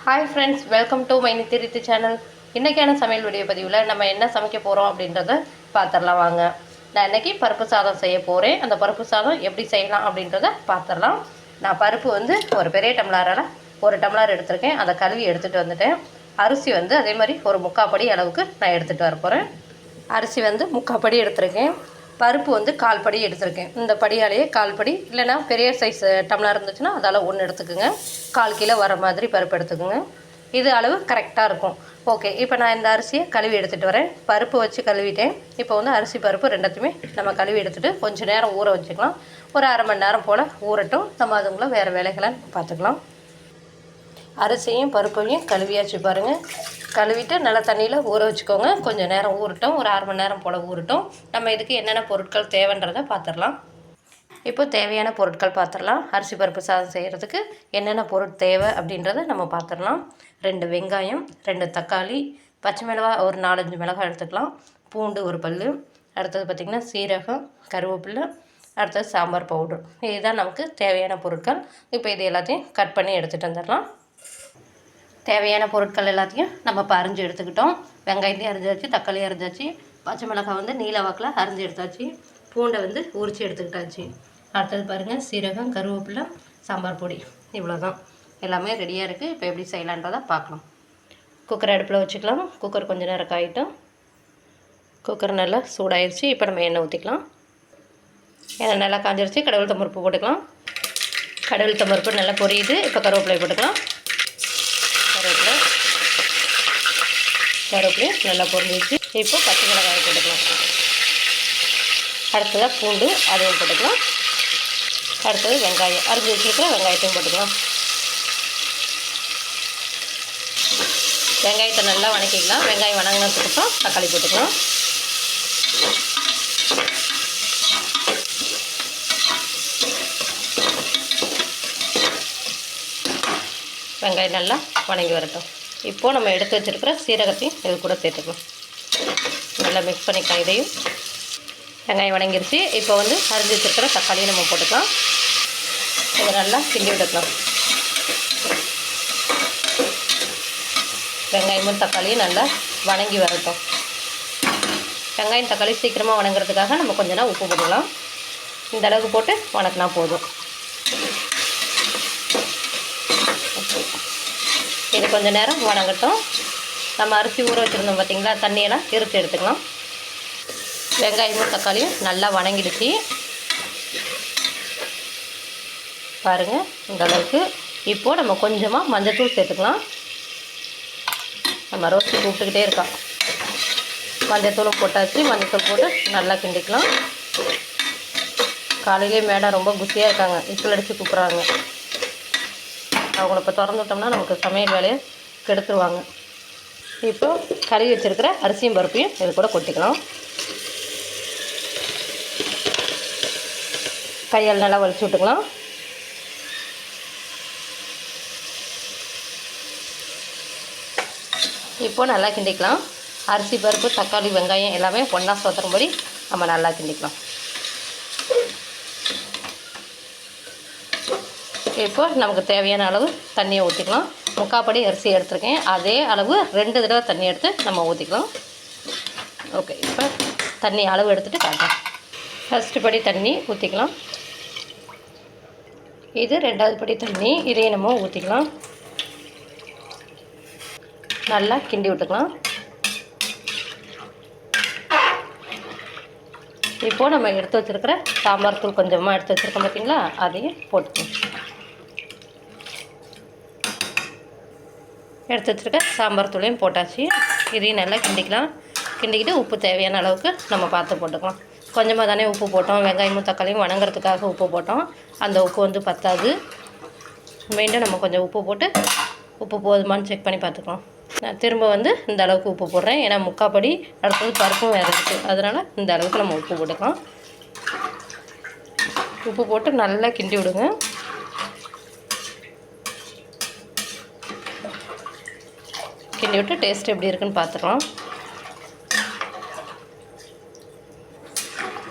Hi friends, welcome to my நித்திரித்து channel. இன்றைக்கான சமையல் வீடியோ பதிவில் நம்ம என்ன சமைக்க போகிறோம் அப்படின்றத பார்த்துடலாம் வாங்க. நான் இன்றைக்கி பருப்பு சாதம் செய்ய போகிறேன். அந்த பருப்பு சாதம் எப்படி செய்யலாம் அப்படின்றத பார்த்துடலாம். நான் பருப்பு வந்து ஒரு பெரிய டம்ளரால் ஒரு டம்ளர் எடுத்திருக்கேன். அதை கழுவி எடுத்துகிட்டு வந்துட்டேன். அரிசி வந்து அதே மாதிரி ஒரு 3/4 படி அளவுக்கு நான் எடுத்துகிட்டு வர போகிறேன். அரிசி வந்து 3/4 படி எடுத்திருக்கேன். பருப்பு வந்து 1/4 படி எடுத்திருக்கேன். இந்த படியாலேயே 1/4 படி, இல்லைனா பெரிய சைஸ் டம்ளர் இருந்துச்சுன்னா அதால் 1 எடுத்துக்கோங்க. 1/4 கிலோ வர மாதிரி பருப்பு எடுத்துக்கோங்க. இது அளவு கரெக்டாக இருக்கும். ஓகே, இப்போ நான் இந்த அரிசியை கழுவி எடுத்துகிட்டு வரேன். பருப்பு வச்சு கழுவிட்டேன். இப்போ வந்து அரிசி பருப்பு ரெண்டுத்தையுமே நம்ம கழுவி எடுத்துகிட்டு கொஞ்சம் நேரம் ஊற வச்சுக்கலாம். ஒரு அரை மணி நேரம் போல் ஊறட்டும். நம்ம அதுக்குள்ளே வேறு வேலைகளை பார்த்துக்கலாம். அரிசியும் பருப்பையும் கழுவியாச்சு பாருங்கள். கழுவிட்டு நல்லா தண்ணியில் ஊற வச்சுக்கோங்க. கொஞ்சம் நேரம் ஊறட்டும், ஒரு அரை மணி நேரம் போல் ஊறட்டும். நம்ம இதுக்கு என்னென்ன பொருட்கள் தேவைன்றதை பார்த்துடலாம். இப்போ தேவையான பொருட்கள் பார்த்துடலாம். அரிசி பருப்பு சாதம் செய்கிறதுக்கு என்னென்ன பொருள் தேவை அப்படின்றத நம்ம பார்த்துடலாம். 2 வெங்காயம், 2 தக்காளி, பச்சை மிளகாய் ஒரு 4-5 மிளகாய் எடுத்துக்கலாம், பூண்டு ஒரு பல், அடுத்தது பார்த்திங்கன்னா சீரகம், கருவேப்பிலை, அடுத்தது சாம்பார் பவுடர். இதுதான் நமக்கு தேவையான பொருட்கள். இப்போ இது எல்லாத்தையும் கட் பண்ணி எடுத்துகிட்டு வந்துடலாம். தேவையான பொருட்கள் எல்லாத்தையும் நம்ம இப்போ அரிஞ்சு எடுத்துக்கிட்டோம். வெங்காயத்தையும் அரிஞ்சாச்சு, தக்காளி அரிஞ்சாச்சு, பச்சை மிளகாய் வந்து நீல வாக்கில் அரிஞ்சு எடுத்தாச்சு, பூண்டை வந்து உரித்து எடுத்துக்கிட்டாச்சு. அடுத்தது பாருங்கள், சீரகம், கருவேப்பிலை, சாம்பார் பொடி, இவ்வளோ தான். எல்லாமே ரெடியாக இருக்குது. இப்போ எப்படி செய்யலான்றதை பார்க்கலாம். குக்கர் அடுப்பில் வச்சுக்கலாம். குக்கர் கொஞ்சம் நேரம் காயிட்டும். குக்கர் நல்லா சூடாயிருச்சு. இப்போ நம்ம எண்ணெய் ஊற்றிக்கலாம். எண்ணெய் நல்லா காஞ்சிருச்சு. கடவுள் தம்பருப்பு போட்டுக்கலாம். கடவுள் தம்பருப்பு நல்லா பொரியுது. இப்போ கருவேப்பிலை போட்டுக்கலாம். கருவேப்பிலையும் நல்லா பொரிஞ்சிச்சு. இப்போ பச்சை மிளகாய் போட்டுக்கலாம். அடுத்ததாக பூண்டு, அதையும் போட்டுக்கலாம். அடுத்தது வெங்காயம், அரிஞ்சு வச்சுருக்கிற வெங்காயத்தையும் போட்டுக்கலாம். வெங்காயத்தை நல்லா வணக்கிக்கலாம். வெங்காயம் வணங்கினதுக்கப்புறம் தக்காளி போட்டுக்கலாம். வெங்காயம் நல்லா வணங்கி வரட்டும். இப்போது நம்ம எடுத்து வச்சுருக்கிற சீரகத்தையும் இது கூட சேர்த்துக்கலாம். நல்லா மிக்ஸ் பண்ணிக்கலாம். இதையும் வெங்காயம் வணங்கிருச்சு. இப்போ வந்து அரிஞ்சு வச்சுருக்கிற தக்காளியும் நம்ம போட்டுக்கலாம். இதை நல்லா கிண்டி விட்டுக்கலாம். வெங்காயமும் தக்காளியும் நல்லா வணங்கி வரட்டும். வெங்காயம் தக்காளி சீக்கிரமாக வணங்குறதுக்காக நம்ம கொஞ்ச நேரம் உப்பு போட்டுக்கலாம். இந்த அளவுக்கு போட்டு வணக்கினா போதும். இது கொஞ்சம் நேரம் வணங்கட்டும். நம்ம அரிசி ஊற வச்சுருந்தோம் பார்த்திங்களா, தண்ணியெல்லாம் இறுத்து எடுத்துக்கலாம். வெங்காயமும் தக்காளியும் நல்லா வணங்கிடுச்சு பாருங்கள், இந்த அளவுக்கு. இப்போது நம்ம கொஞ்சமாக மஞ்சத்தூள் சேர்த்துக்கலாம். நம்ம ரோஸ்ட்டு கூப்பிட்டுக்கிட்டே இருக்கோம். மஞ்சத்தூளும் போட்டாச்சு. மஞ்சத்தூள் போட்டு நல்லா கிண்டிக்கலாம். காலையிலே மேடம் ரொம்ப குசியாக இருக்காங்க, இப்பில் அடித்து கூப்பிட்றாங்க. அவங்கள இப்போ திறந்து விட்டோம்னா நமக்கு சமையல் வேலையை கெடுத்துருவாங்க. இப்போ கழுவி வச்சுருக்கிற அரிசியும் பருப்பையும் இது கூட கொட்டிக்கலாம். கையால் நல்லா வலிச்சு விட்டுக்கலாம். இப்போ நல்லா கிண்டிக்கலாம். அரிசி பருப்பு தக்காளி வெங்காயம் எல்லாமே ஒன்றா சொத்துறபடி நம்ம நல்லா கிண்டிக்கலாம். இப்போ நமக்கு தேவையான அளவு தண்ணியை ஊற்றிக்கலாம். 3/4 படி அரிசி எடுத்துருக்கேன். அதே அளவு 2 தடவை தண்ணி எடுத்து நம்ம ஊற்றிக்கலாம். ஓகே, இப்போ தண்ணி அளவு எடுத்துகிட்டு காட்டுறேன். ஃபஸ்ட்டு படி தண்ணி ஊற்றிக்கலாம். இது 2வது படி தண்ணி. இதையும் நம்ம ஊற்றிக்கலாம். நல்லா கிண்டி விட்டுக்கலாம். இப்போது நம்ம எடுத்து வச்சுருக்கிற சாம்பார் தூள் கொஞ்சமாக எடுத்து வச்சுருக்கோம் பார்த்திங்களா, அதையும் போட்டுக்கலாம். எடுத்து வச்சுருக்க சாம்பார் தூளையும் போட்டாச்சு. இதையும் நல்லா கிண்டிக்கலாம். கிண்டிக்கிட்டு உப்பு தேவையான அளவுக்கு நம்ம பார்த்து போட்டுக்கலாம். கொஞ்சமாக தானே உப்பு போட்டோம். வெங்காயமும் தக்காளியும் வணங்குறதுக்காக உப்பு போட்டோம். அந்த உப்பு வந்து பத்தாது. மீண்டும் நம்ம கொஞ்சம் உப்பு போட்டு உப்பு போதுமானு செக் பண்ணி பார்த்துக்கலாம். நான் திரும்ப வந்து இந்த அளவுக்கு உப்பு போடுறேன். ஏன்னா 3/4 படி அடுத்தது பருப்பும் வேறு இருக்குது. அதனால் இந்த அளவுக்கு நம்ம உப்பு போட்டுக்கலாம். உப்பு போட்டு நல்லா கிண்டி விடுங்க. கிண்டி விட்டு டேஸ்ட் எப்படி இருக்குன்னு பார்த்துக்கலாம்.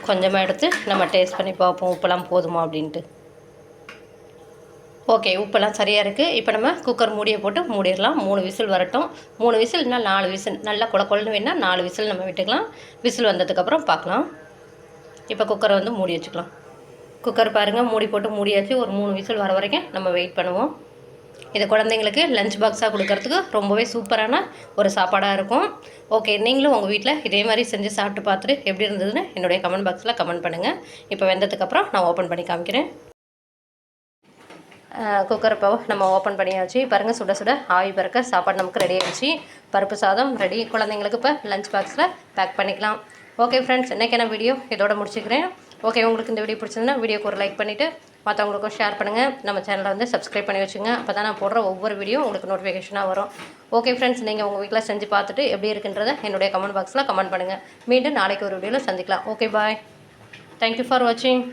கொஞ்சமாக எடுத்து நம்ம டேஸ்ட் பண்ணி பார்ப்போம், உப்பெல்லாம் போதுமா அப்படின்ட்டு. ஓகே, உப்பெல்லாம் சரியாக இருக்குது. இப்போ நம்ம குக்கர் மூடியை போட்டு மூடிடலாம். 3 விசில் வரட்டும். 3 விசில் இல்லைனா 4 விசில், நல்லா கொழன்னு வேணுன்னா 4 விசில் நம்ம விட்டுக்கலாம். விசில் வந்ததுக்கப்புறம் பார்க்கலாம். இப்போ குக்கரை வந்து மூடி வச்சுக்கலாம். குக்கர் பாருங்கள், மூடி போட்டு மூடியாச்சு. ஒரு 3 விசில் வர வரைக்கும் நம்ம வெயிட் பண்ணுவோம். இது குழந்தைங்களுக்கு லஞ்ச் பாக்ஸாக கொடுக்கறதுக்கு ரொம்பவே சூப்பரான ஒரு சாப்பாடாக இருக்கும். ஓகே, நீங்களும் உங்கள் வீட்டில் இதே மாதிரி செஞ்சு சாப்பிட்டு பார்த்துட்டு எப்படி இருந்ததுன்னு என்னுடைய கமெண்ட் பாக்ஸில் கமெண்ட் பண்ணுங்கள். இப்போ வெந்ததுக்கப்புறம் நான் ஓப்பன் பண்ணி காமிக்கிறேன். குக்கர் இப்போ நம்ம ஓப்பன் பண்ணியாச்சு. பாருங்கள், சுட சுட ஆவி பறக்க சாப்பாடு நமக்கு ரெடி ஆகிடுச்சு. பருப்பு சாதம் ரெடி. குழந்தைங்களுக்கு இப்போ லஞ்ச் பாக்ஸில் பேக் பண்ணிக்கலாம். ஓகே ஃப்ரெண்ட்ஸ், இன்றைக்கான வீடியோ இதோட முடிச்சுக்கிறேன். ஓகே, உங்களுக்கு இந்த வீடியோ பிடிச்சிருந்தா வீடியோக்கு ஒரு லைக் பண்ணிவிட்டு மற்றவங்களுக்கும் ஷேர் பண்ணுங்கள். நம்ம சேனலை வந்து சப்ஸ்கிரைப் பண்ணி வச்சுங்க. அப்போ தான் நான் போடுற ஒவ்வொரு வீடியோ உங்களுக்கு நோட்டிஃபிகேஷனாக வரும். ஓகே ஃப்ரெண்ட்ஸ், நீங்கள் உங்கள் வீட்டில் செஞ்சு பார்த்துட்டு எப்படி இருக்குன்றதை என்னுடைய கமெண்ட் பாக்ஸில் கமெண்ட் பண்ணுங்கள். மீண்டும் நாளைக்கு ஒரு வீடியோவில் சந்திக்கலாம். Okay, bye. தேங்க்யூ ஃபார் வாட்சிங்.